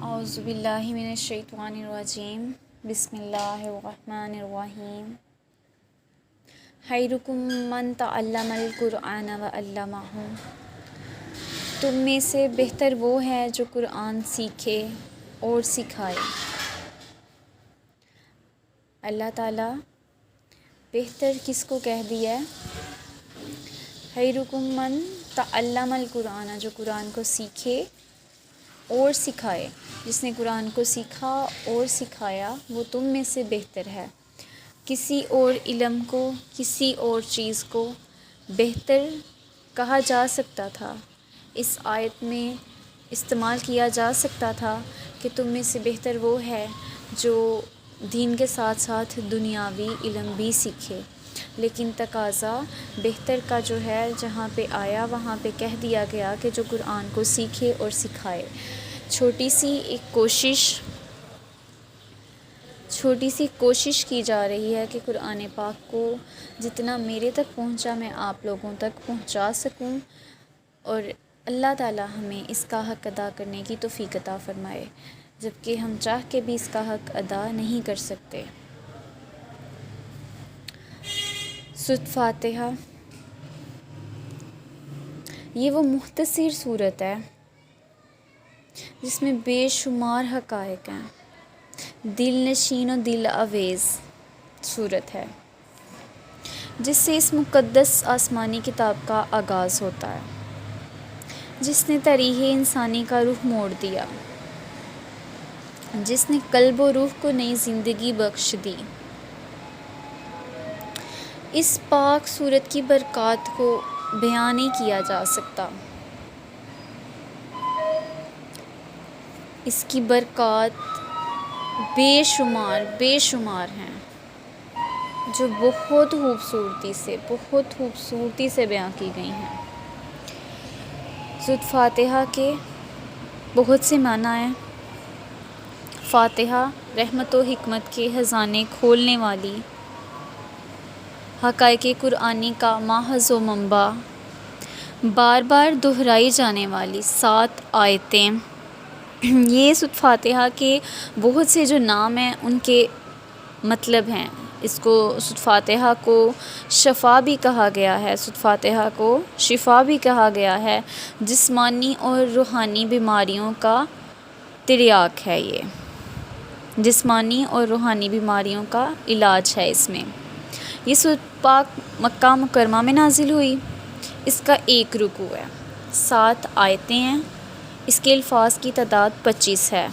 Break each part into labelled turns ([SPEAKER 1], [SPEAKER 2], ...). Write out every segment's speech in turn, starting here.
[SPEAKER 1] اعوذ باللہ من الشیطان الرجیم بسم اللہ الرحمن الرحیم خیرکم من تعلم القرآن وعلمہ، تم میں سے بہتر وہ ہے جو قرآن سیکھے اور سکھائے۔ اللہ تعالیٰ بہتر کس کو کہہ دیا ہے؟ خیرکم من تعلم القرآن، جو قرآن کو سیکھے اور سکھائے۔ جس نے قرآن کو سیکھا اور سکھایا وہ تم میں سے بہتر ہے۔ کسی اور علم کو، کسی اور چیز کو بہتر کہا جا سکتا تھا، اس آیت میں استعمال کیا جا سکتا تھا کہ تم میں سے بہتر وہ ہے جو دین کے ساتھ ساتھ دنیاوی علم بھی سیکھے، لیکن تقاضا بہتر کا جو ہے جہاں پہ آیا وہاں پہ کہہ دیا گیا کہ جو قرآن کو سیکھے اور سکھائے۔ چھوٹی سی کوشش کی جا رہی ہے کہ قرآن پاک کو جتنا میرے تک پہنچا میں آپ لوگوں تک پہنچا سکوں، اور اللہ تعالی ہمیں اس کا حق ادا کرنے کی توفیق عطا فرمائے، جبکہ ہم چاہ کے بھی اس کا حق ادا نہیں کر سکتے۔ سورۃ فاتحہ یہ وہ مختصر صورت ہے جس میں بے شمار حقائق ہیں، دل نشین و دل آویز صورت ہے، جس سے اس مقدس آسمانی کتاب کا آغاز ہوتا ہے، جس نے تاریخ انسانی کا رخ موڑ دیا، جس نے قلب و روح کو نئی زندگی بخش دی۔ اس پاک صورت کی برکات کو بیان نہیں کیا جا سکتا۔ اس کی برکات بے شمار ہیں، جو بہت خوبصورتی سے بیان کی گئی ہیں۔ سورۃ فاتحہ کے بہت سے معنی ہیں۔ فاتحہ رحمت و حکمت کے خزانے کھولنے والی، حقائق قرآنی کا محض و منبع، بار بار دہرائی جانے والی 7 آیتیں۔ یہ سورۃ فاتحہ کے بہت سے جو نام ہیں ان کے مطلب ہیں۔ اس کو سورۃ فاتحہ کو شفا بھی کہا گیا ہے، سورۃ فاتحہ کو شفا بھی کہا گیا ہے۔ جسمانی اور روحانی بیماریوں کا تریاق ہے، یہ جسمانی اور روحانی بیماریوں کا علاج ہے اس میں۔ یہ سورۃ پاک مکہ مکرمہ میں نازل ہوئی۔ اس کا ایک رکوع ہے، 7 آیتیں ہیں۔ اس کے الفاظ کی تعداد 25 ہے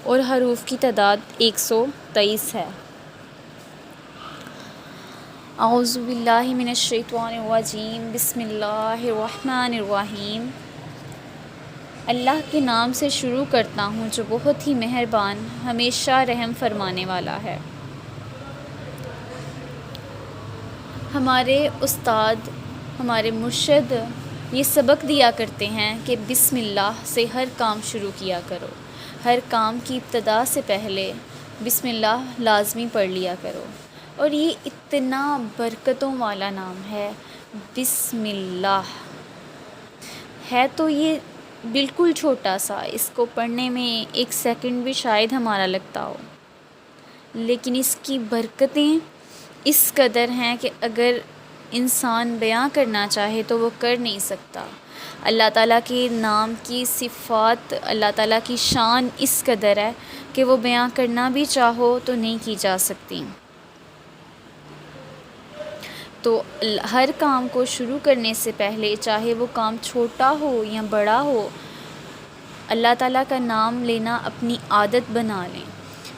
[SPEAKER 1] اور حروف کی تعداد 123 ہے۔ اعوذ باللہ من الشیطان الرجیم بسم اللہ الرحمن الرحیم۔ اللہ کے نام سے شروع کرتا ہوں جو بہت ہی مہربان، ہمیشہ رحم فرمانے والا ہے۔ ہمارے استاد، ہمارے مرشد یہ سبق دیا کرتے ہیں کہ بسم اللہ سے ہر کام شروع کیا کرو، ہر کام کی ابتدا سے پہلے بسم اللہ لازمی پڑھ لیا کرو۔ اور یہ اتنا برکتوں والا نام ہے، بسم اللہ ہے تو یہ بالکل چھوٹا سا، اس کو پڑھنے میں 1 سیکنڈ بھی شاید ہمارا لگتا ہو، لیکن اس کی برکتیں اس قدر ہیں کہ اگر انسان بیان کرنا چاہے تو وہ کر نہیں سکتا۔ اللہ تعالیٰ کے نام کی صفات، اللہ تعالیٰ کی شان اس قدر ہے کہ وہ بیان کرنا بھی چاہو تو نہیں کی جا سکتی۔ تو ہر کام کو شروع کرنے سے پہلے، چاہے وہ کام چھوٹا ہو یا بڑا ہو، اللہ تعالیٰ کا نام لینا اپنی عادت بنا لیں۔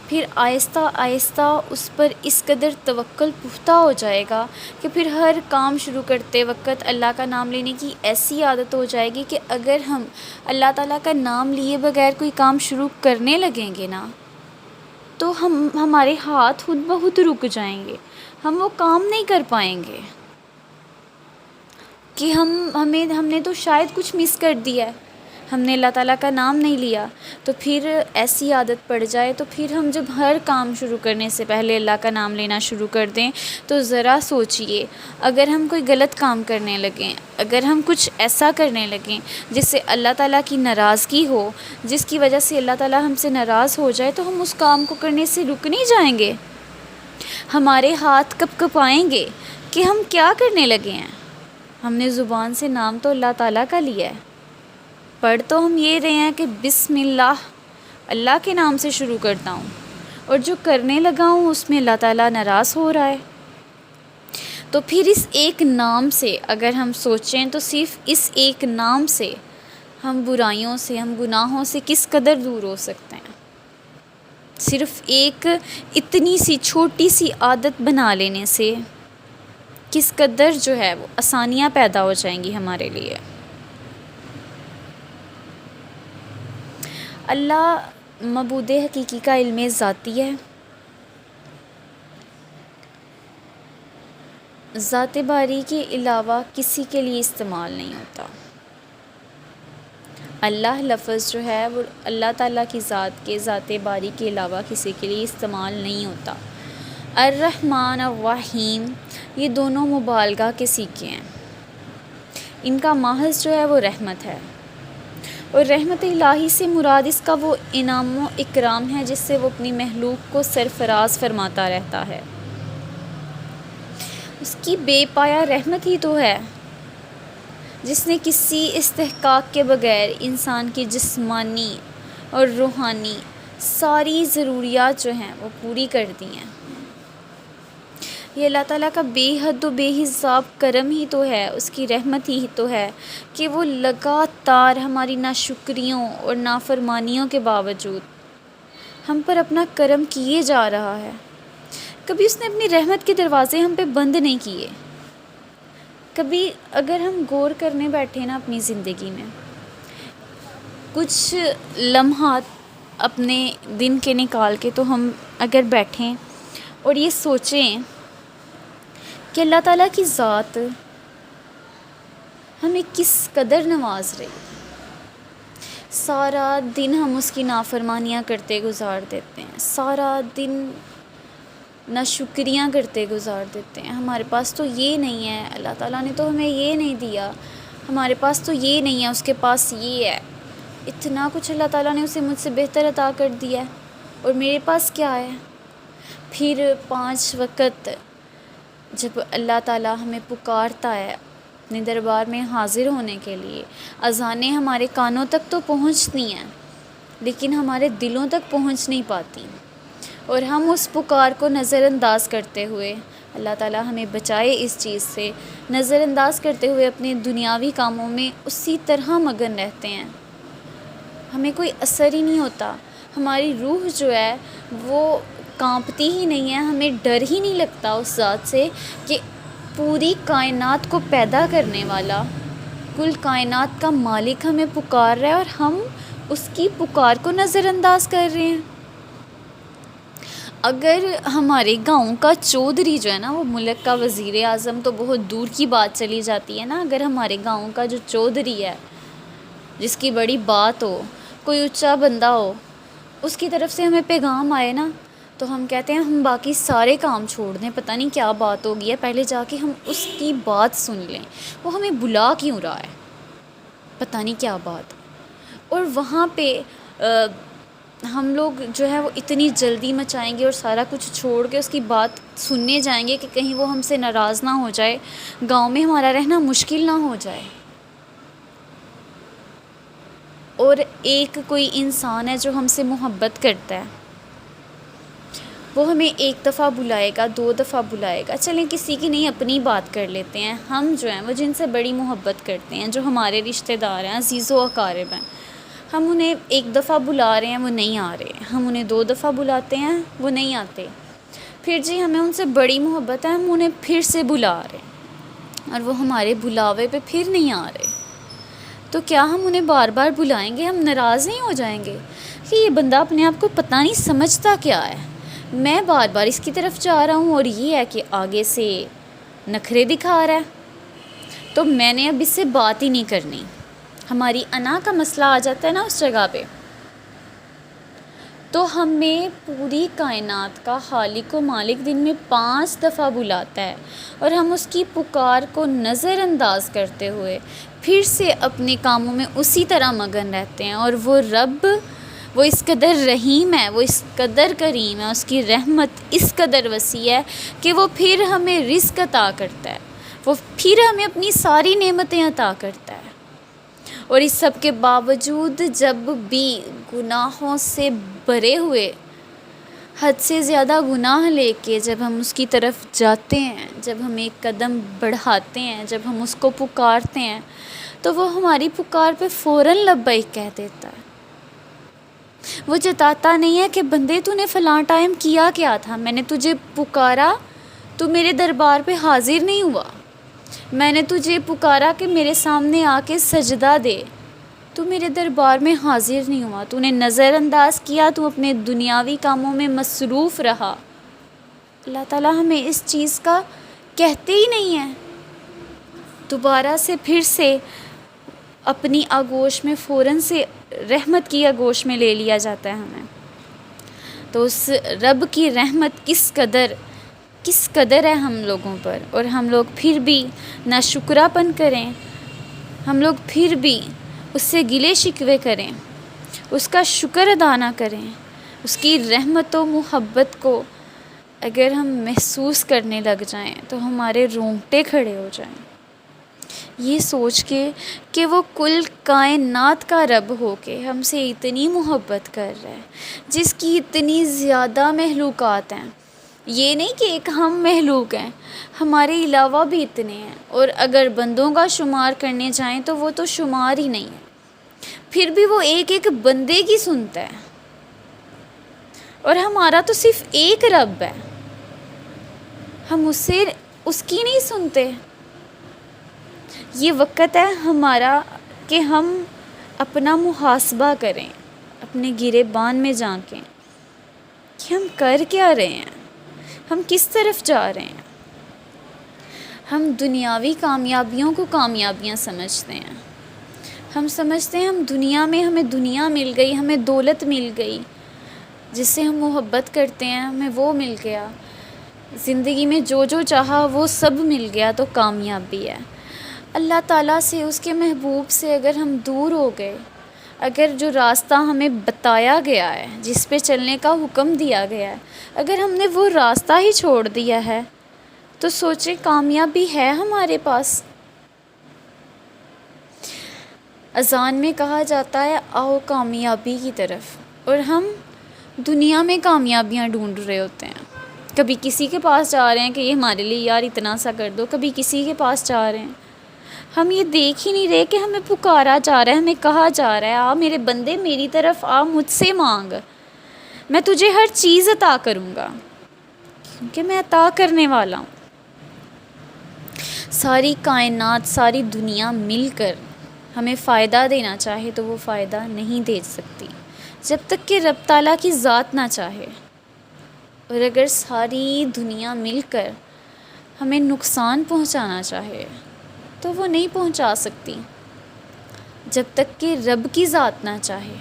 [SPEAKER 1] پھر آہستہ آہستہ اس پر اس قدر توکل پختہ ہو جائے گا کہ پھر ہر کام شروع کرتے وقت اللہ کا نام لینے کی ایسی عادت ہو جائے گی کہ اگر ہم اللہ تعالیٰ کا نام لیے بغیر کوئی کام شروع کرنے لگیں گے نا تو ہمارے ہاتھ خود بخود رک جائیں گے، ہم وہ کام نہیں کر پائیں گے کہ ہم نے تو شاید کچھ مس کر دیا ہے، ہم نے اللہ تعالیٰ کا نام نہیں لیا، تو پھر ایسی عادت پڑ جائے تو پھر ہم جب ہر کام شروع کرنے سے پہلے اللہ کا نام لینا شروع کر دیں تو ذرا سوچئے، اگر ہم کوئی غلط کام کرنے لگیں، اگر ہم کچھ ایسا کرنے لگیں جس سے اللہ تعالیٰ کی ناراضگی ہو، جس کی وجہ سے اللہ تعالیٰ ہم سے ناراض ہو جائے، تو ہم اس کام کو کرنے سے رک نہیں جائیں گے؟ ہمارے ہاتھ کب کپائیں گے کہ ہم کیا کرنے لگے ہیں؟ ہم نے زبان سے نام تو اللہ تعالیٰ کا لیا ہے، پڑھ تو ہم یہ رہے ہیں کہ بسم اللہ کے نام سے شروع کرتا ہوں، اور جو کرنے لگا ہوں اس میں اللہ تعالیٰ ناراض ہو رہا ہے۔ تو پھر اس ایک نام سے اگر ہم سوچیں تو صرف اس ایک نام سے ہم برائیوں سے، ہم گناہوں سے کس قدر دور ہو سکتے ہیں۔ صرف ایک اتنی سی چھوٹی سی عادت بنا لینے سے کس قدر جو ہے وہ آسانیاں پیدا ہو جائیں گی ہمارے لیے۔ اللہ معبود حقیقی کا علم ذاتی ہے، ذات باری کے علاوہ کسی کے لیے استعمال نہیں ہوتا۔ اللہ لفظ جو ہے وہ اللہ تعالیٰ کی ذات کے، ذات باری کے علاوہ کسی کے لیے استعمال نہیں ہوتا۔ الرحمن الرحیم یہ دونوں مبالغہ کے سیکھے ہیں، ان کا محض جو ہے وہ رحمت ہے، اور رحمت الہی سے مراد اس کا وہ انعام و اکرام ہے جس سے وہ اپنی مخلوق کو سرفراز فرماتا رہتا ہے۔ اس کی بے پایا رحمت ہی تو ہے جس نے کسی استحقاق کے بغیر انسان کی جسمانی اور روحانی ساری ضروریات جو ہیں وہ پوری کر دی ہیں۔ یہ اللہ تعالیٰ کا بے حد و بے حساب کرم ہی تو ہے، اس کی رحمت ہی تو ہے کہ وہ لگاتار ہماری ناشکریوں اور نافرمانیوں کے باوجود ہم پر اپنا کرم کیے جا رہا ہے۔ کبھی اس نے اپنی رحمت کے دروازے ہم پہ بند نہیں کیے۔ کبھی اگر ہم غور کرنے بیٹھے نا اپنی زندگی میں، کچھ لمحات اپنے دن کے نکال کے تو ہم اگر بیٹھیں اور یہ سوچیں کہ اللہ تعالیٰ کی ذات ہمیں کس قدر نواز رہی ہے۔ سارا دن ہم اس کی نافرمانیاں کرتے گزار دیتے ہیں، سارا دن ناشکریاں کرتے گزار دیتے ہیں۔ ہمارے پاس تو یہ نہیں ہے، اللہ تعالیٰ نے تو ہمیں یہ نہیں دیا، ہمارے پاس تو یہ نہیں ہے، اس کے پاس یہ ہے۔ اتنا کچھ اللہ تعالیٰ نے اسے مجھ سے بہتر عطا کر دیا ہے، اور میرے پاس کیا ہے؟ پھر 5 وقت جب اللہ تعالیٰ ہمیں پکارتا ہے اپنے دربار میں حاضر ہونے کے لیے، اذانیں ہمارے کانوں تک تو پہنچتی ہیں لیکن ہمارے دلوں تک پہنچ نہیں پاتی، اور ہم اس پکار کو نظر انداز کرتے ہوئے، اللہ تعالیٰ ہمیں بچائے اس چیز سے، نظر انداز کرتے ہوئے اپنے دنیاوی کاموں میں اسی طرح مگن رہتے ہیں۔ ہمیں کوئی اثر ہی نہیں ہوتا، ہماری روح جو ہے وہ کانپتی ہی نہیں ہے، ہمیں ڈر ہی نہیں لگتا اس ذات سے کہ پوری کائنات کو پیدا کرنے والا، کل کائنات کا مالک ہمیں پکار رہا ہے اور ہم اس کی پکار کو نظر انداز کر رہے ہیں۔ اگر ہمارے گاؤں کا چودھری جو ہے نا وہ ملک کا وزیر اعظم تو بہت دور کی بات چلی جاتی ہے نا، اگر ہمارے گاؤں کا جو چودھری ہے جس کی بڑی بات ہو، کوئی اونچا بندہ ہو، اس کی طرف سے ہمیں پیغام آئے نا تو ہم کہتے ہیں ہم باقی سارے کام چھوڑ دیں، پتہ نہیں کیا بات ہو گئی ہے، پہلے جا کے ہم اس کی بات سن لیں، وہ ہمیں بلا کیوں رہا ہے، پتہ نہیں کیا بات۔ اور وہاں پہ ہم لوگ جو ہے وہ اتنی جلدی مچائیں گے اور سارا کچھ چھوڑ کے اس کی بات سننے جائیں گے کہ کہیں وہ ہم سے ناراض نہ ہو جائے، گاؤں میں ہمارا رہنا مشکل نہ ہو جائے۔ اور ایک کوئی انسان ہے جو ہم سے محبت کرتا ہے، وہ ہمیں 1 دفعہ بلائے گا، 2 دفعہ بلائے گا، چلیں کسی کی نہیں اپنی بات کر لیتے ہیں، ہم جو ہیں وہ جن سے بڑی محبت کرتے ہیں، جو ہمارے رشتہ دار ہیں، عزیز و اقارب ہیں، ہم انہیں 1 دفعہ بلا رہے ہیں وہ نہیں آ رہے، ہم انہیں 2 دفعہ بلاتے ہیں وہ نہیں آتے، پھر جی ہمیں ان سے بڑی محبت ہے، ہم انہیں پھر سے بلا رہے ہیں اور وہ ہمارے بلاوے پہ پھر نہیں آ رہے، تو کیا ہم انہیں بار بار بلائیں گے؟ ہم ناراض نہیں ہو جائیں گے کہ یہ بندہ اپنے آپ کو پتہ نہیں سمجھتا کیا ہے، میں بار بار اس کی طرف جا رہا ہوں اور یہ ہے کہ آگے سے نخرے دکھا رہا ہے، تو میں نے اب اس سے بات ہی نہیں کرنی، ہماری انا کا مسئلہ آ جاتا ہے نا اس جگہ پہ، تو ہمیں پوری کائنات کا خالق و مالک دن میں 5 دفعہ بلاتا ہے، اور ہم اس کی پکار کو نظر انداز کرتے ہوئے پھر سے اپنے کاموں میں اسی طرح مگن رہتے ہیں۔ اور وہ رب، وہ اس قدر رحیم ہے، وہ اس قدر کریم ہے، اس کی رحمت اس قدر وسیع ہے کہ وہ پھر ہمیں رزق عطا کرتا ہے، وہ پھر ہمیں اپنی ساری نعمتیں عطا کرتا ہے۔ اور اس سب کے باوجود جب بھی گناہوں سے بھرے ہوئے، حد سے زیادہ گناہ لے کے جب ہم اس کی طرف جاتے ہیں، جب ہم ایک قدم بڑھاتے ہیں، جب ہم اس کو پکارتے ہیں، تو وہ ہماری پکار پہ فوراً لبیک کہہ دیتا ہے۔ وہ جتاتا نہیں ہے کہ بندے تو نے فلاں ٹائم کیا کیا تھا، میں نے تجھے پکارا تو میرے دربار پہ حاضر نہیں ہوا، میں نے تجھے پکارا کہ میرے سامنے آ کے سجدہ دے، تو میرے دربار میں حاضر نہیں ہوا، تو نے نظر انداز کیا، تو اپنے دنیاوی کاموں میں مصروف رہا۔ اللہ تعالیٰ ہمیں اس چیز کا کہتے ہی نہیں ہے، دوبارہ سے پھر سے اپنی آغوش میں فوراً سے رحمت کی آغوش میں لے لیا جاتا ہے ہمیں۔ تو اس رب کی رحمت کس قدر ہے ہم لوگوں پر، اور ہم لوگ پھر بھی ناشکرا پن کریں، ہم لوگ پھر بھی اس سے گلے شکوے کریں، اس کا شکر ادا نہ کریں۔ اس کی رحمت و محبت کو اگر ہم محسوس کرنے لگ جائیں تو ہمارے رونگٹے کھڑے ہو جائیں، یہ سوچ کے کہ وہ کل کائنات کا رب ہو کے ہم سے اتنی محبت کر رہا ہے، جس کی اتنی زیادہ مخلوقات ہیں۔ یہ نہیں کہ ایک ہم مخلوق ہیں، ہمارے علاوہ بھی اتنے ہیں، اور اگر بندوں کا شمار کرنے جائیں تو وہ تو شمار ہی نہیں ہے، پھر بھی وہ ایک ایک بندے کی سنتا ہے، اور ہمارا تو صرف ایک رب ہے، ہم اس کی نہیں سنتے۔ یہ وقت ہے ہمارا کہ ہم اپنا محاسبہ کریں، اپنے گریبان میں جھانکیں کہ ہم کر کیا رہے ہیں، ہم کس طرف جا رہے ہیں۔ ہم دنیاوی کامیابیوں کو کامیابیاں سمجھتے ہیں، ہم سمجھتے ہیں ہمیں دنیا مل گئی، ہمیں دولت مل گئی، جس سے ہم محبت کرتے ہیں، ہمیں وہ مل گیا، زندگی میں جو چاہا وہ سب مل گیا تو کامیابی ہے۔ اللہ تعالیٰ سے، اس کے محبوب سے اگر ہم دور ہو گئے، اگر جو راستہ ہمیں بتایا گیا ہے، جس پہ چلنے کا حکم دیا گیا ہے، اگر ہم نے وہ راستہ ہی چھوڑ دیا ہے، تو سوچیں کامیابی ہے ہمارے پاس؟ اذان میں کہا جاتا ہے آؤ کامیابی کی طرف، اور ہم دنیا میں کامیابیاں ڈھونڈ رہے ہوتے ہیں، کبھی کسی کے پاس جا رہے ہیں کہ یہ ہمارے لیے یار اتنا سا کر دو، کبھی کسی کے پاس جا رہے ہیں۔ ہم یہ دیکھ ہی نہیں رہے کہ ہمیں پکارا جا رہا ہے، ہمیں کہا جا رہا ہے آ میرے بندے میری طرف آ، مجھ سے مانگ، میں تجھے ہر چیز عطا کروں گا، کیونکہ میں عطا کرنے والا ہوں۔ ساری کائنات، ساری دنیا مل کر ہمیں فائدہ دینا چاہے تو وہ فائدہ نہیں دے سکتی جب تک کہ رب تعالیٰ کی ذات نہ چاہے، اور اگر ساری دنیا مل کر ہمیں نقصان پہنچانا چاہے تو وہ نہیں پہنچا سکتی جب تک کہ رب کی ذات نہ چاہے۔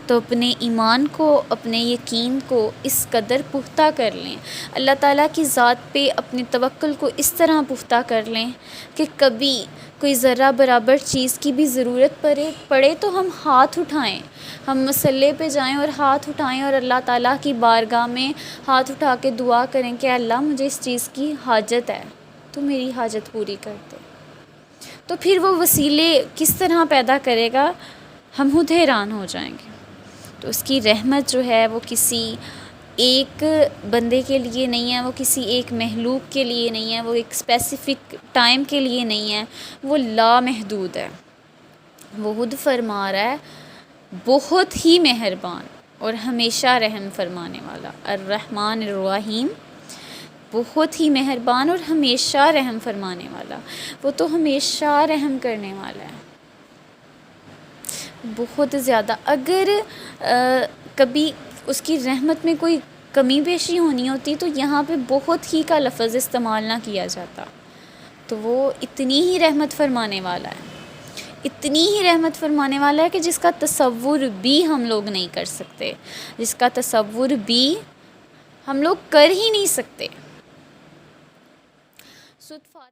[SPEAKER 1] تو اپنے ایمان کو، اپنے یقین کو اس قدر پختہ کر لیں، اللہ تعالیٰ کی ذات پہ اپنے توکل کو اس طرح پختہ کر لیں کہ کبھی کوئی ذرہ برابر چیز کی بھی ضرورت پڑے تو ہم ہاتھ اٹھائیں، ہم مصلے پہ جائیں اور ہاتھ اٹھائیں، اور اللہ تعالیٰ کی بارگاہ میں ہاتھ اٹھا کے دعا کریں کہ اللہ مجھے اس چیز کی حاجت ہے، تو میری حاجت پوری کر دے۔ تو پھر وہ وسیلے کس طرح پیدا کرے گا، ہم خود حیران ہو جائیں گے۔ تو اس کی رحمت جو ہے وہ کسی ایک بندے کے لیے نہیں ہے، وہ کسی ایک مخلوق کے لیے نہیں ہے، وہ ایک اسپیسیفک ٹائم کے لیے نہیں ہے، وہ لامحدود ہے۔ وہ خود فرما رہا ہے بہت ہی مہربان اور ہمیشہ رحم فرمانے والا، الرحمن الرحیم، بہت ہی مہربان اور ہمیشہ رحم فرمانے والا، وہ تو ہمیشہ رحم کرنے والا ہے، بہت زیادہ۔ اگر کبھی اس کی رحمت میں کوئی کمی بیشی ہونی ہوتی تو یہاں پہ بہت ہی کا لفظ استعمال نہ کیا جاتا، تو وہ اتنی ہی رحمت فرمانے والا ہے، اتنی ہی رحمت فرمانے والا ہے کہ جس کا تصور بھی ہم لوگ نہیں کر سکتے، جس کا تصور بھی ہم لوگ کر ہی نہیں سکتے۔